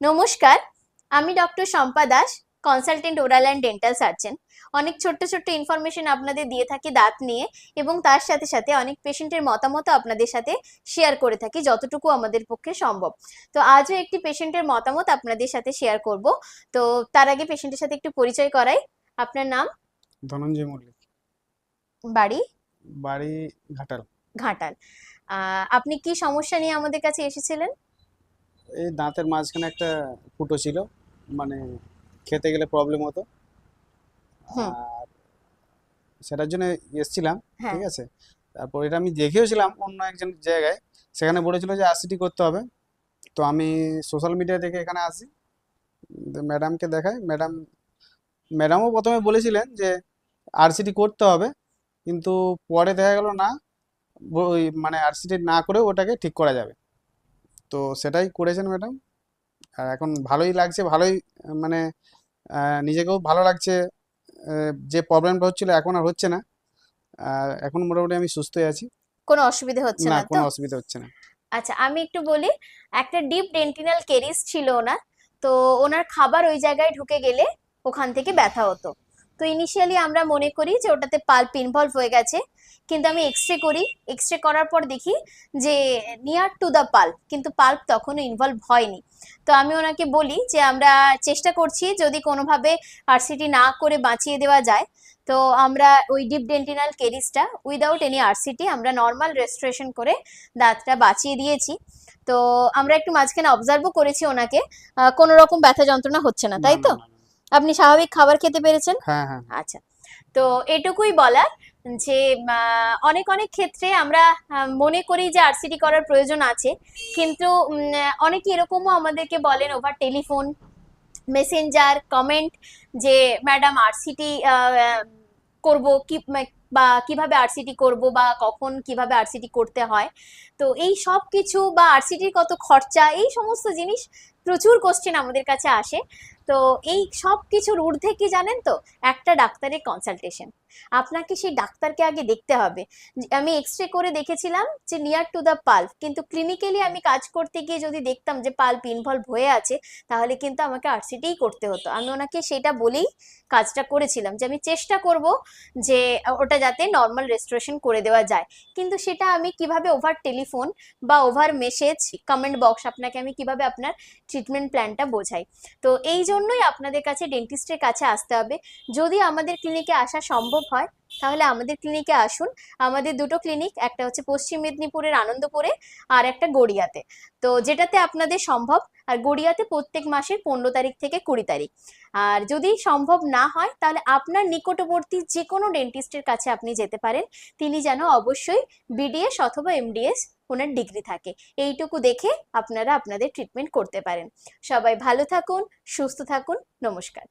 নমস্কার, আমি doctor Shampa Das, consultant oral and dental surgeon. অনেক ছোট্ট ছোট্ট ইনফরমেশন আপনাদের দিয়ে থাকি দাঁত নিয়ে, এবং তার সাথে সাথে অনেক পেশেন্টের মতামত আপনাদের সাথে শেয়ার করে থাকি যতটুকু আমাদের পক্ষে সম্ভব। তো আজও একটি পেশেন্টের মতামত আপনাদের সাথে শেয়ার করব। তো তার আগে পেশেন্টের সাথে একটু পরিচয় করাই। আপনার নাম? ধনঞ্জয় মল্লিক। বাড়ি? বাড়ি ঘাটাল। ঘাটাল। আপনি কি সমস্যা নিয়ে আমাদের কাছে এসেছিলেন? এই দাঁতের মাঝখানে একটা ফুটো ছিল, মানে খেতে গেলে প্রবলেম হতো। হুম। আর সেটার জন্য এসেছিলাম। হ্যাঁ। ঠিক আছে, তারপর এটা আমি দেখেওছিলাম অন্য একজন জায়গায়, সেখানে বলেছিল যে আরসিটি করতে হবে। তো আমি সোশ্যাল মিডিয়া থেকে এখানে আসি, ম্যাডামকে দেখাই। ম্যাডামও প্রথমে বলেছিলেন যে আরসিটি করতে হবে, কিন্তু পরে দেখা গেল না, ওই মানে আরসিটি না করে ওটাকে ঠিক করা যাবে। তো সেটাই করেছেন ম্যাডাম। আর এখন ভালোই লাগছে, ভালোই মানে নিজেকেও ভালো লাগছে। যে প্রবলেমটা হচ্ছিল এখন আর হচ্ছে না। আর এখন মোটামুটি আমি সুস্থই আছি। কোনো অসুবিধে হচ্ছে না, না তো? কোনো অসুবিধা হচ্ছে না। আচ্ছা, আমি একটু বলি। একটা ডিপ ডেন্টিনাল কেরিস ছিল ওনার। তো ওনার খাবার ওই জায়গায় ঢুকে গেলে ওখান থেকে ব্যথা হতো। তো ইনিশিয়ালি আমরা মনে করি যে ওটাতে পাল্প ইনভলভ হয়ে গেছে, কিন্তু আমি এক্সরে করি। এক্সরে করার পর দেখি যে নিয়ার টু দ্য পাল্প, কিন্তু পাল্প তখনও ইনভলভ হয়নি। তো আমি ওনাকে বলি যে আমরা চেষ্টা করছি যদি কোনোভাবে আরসিটি না করে বাঁচিয়ে দেওয়া যায়। তো আমরা ওই ডিপ ডেন্টিনাল কেরিসটা উইদাউট এনি আরসিটি আমরা নর্মাল রেস্টোরেশন করে দাঁতটা বাঁচিয়ে দিয়েছি। তো আমরা একটু মাঝখানে অবজার্ভও করেছি ওনাকে, কোনো রকম ব্যথা যন্ত্রণা হচ্ছে না, না, তাই না, তো? না, না। আপনি স্বাভাবিক খাবার খেতে পেরেছেন? হ্যাঁ, হ্যাঁ, হ্যাঁ। আচ্ছা। তো এটুকুই বলার যে অনেক অনেক ক্ষেত্রে আমরা মনে করি যে আরসিটি করার প্রয়োজন আছে, কিন্তু অনেকে এরকমও আমাদেরকে বলেন ওভার টেলিফোন, মেসেঞ্জার, কমেন্ট, যে ম্যাডাম আরসিটি করব কি, বা কিভাবে আরসিটি করব, বা কখন কিভাবে আরসিটি করতে হয়। তো এই সব কিছু, বা আরসিটির কত খরচা, এই সমস্ত জিনিস প্রচুর কোশ্চেন আমাদের কাছে আসে। তো এই সব কিছুর ঊর্ধ্বে কি জানেন তো? একটা ডাক্তারের কনসালটেশন। আপনাকে সেই ডাক্তারকে আগে দেখতে হবে। আমি এক্সরে করে দেখেছিলাম যে নিয়ার টু দ্য পাল্প, কিন্তু ক্লিনিক্যালি আমি কাজ করতে গিয়ে যদি দেখতাম যে পাল্প ইনভলভ হয়ে আছে, তাহলে কিন্তু আমাকে আরসিটিই করতে হতো। আমি ওনাকে সেটা বলেই কাজটা করেছিলাম যে আমি চেষ্টা করব যে ওটা যাতে নর্মাল রেস্টোরেশন করে দেওয়া যায়। কিন্তু সেটা আমি কিভাবে ওভার টেলিফোন বা ওভার মেসেজ, কমেন্ট বক্স আপনাকে আমি কিভাবে আপনার ট্রিটমেন্ট প্ল্যানটা বোঝাই? তো এই জন্যই আপনাদের কাছে ডেন্টিস্টের কাছে আসতে হবে। যদি আমাদের ক্লিনিকে আসা সম্ভব হয়, তাহলে আমাদের ক্লিনিকে আসুন। আমাদের দুটো ক্লিনিক, একটা হচ্ছে পশ্চিম মেদিনীপুরের আনন্দপুরে, আর একটা গড়িয়াতে। তো যেটাতে আপনাদের সম্ভব। আর গড়িয়াতে প্রত্যেক মাসের 15 তারিখ থেকে 20 তারিখ। আর যদি সম্ভব না হয়, তাহলে আপনার নিকটবর্তী যে কোনো ডেন্টিস্টের কাছে আপনি যেতে পারেন। তিনি যেন অবশ্যই বিডিএস অথবা এমডিএস ওনার ডিগ্রি থাকে, এইটুকু দেখে আপনারা আপনাদের ট্রিটমেন্ট করতে পারেন। সবাই ভালো থাকুন, সুস্থ থাকুন। নমস্কার।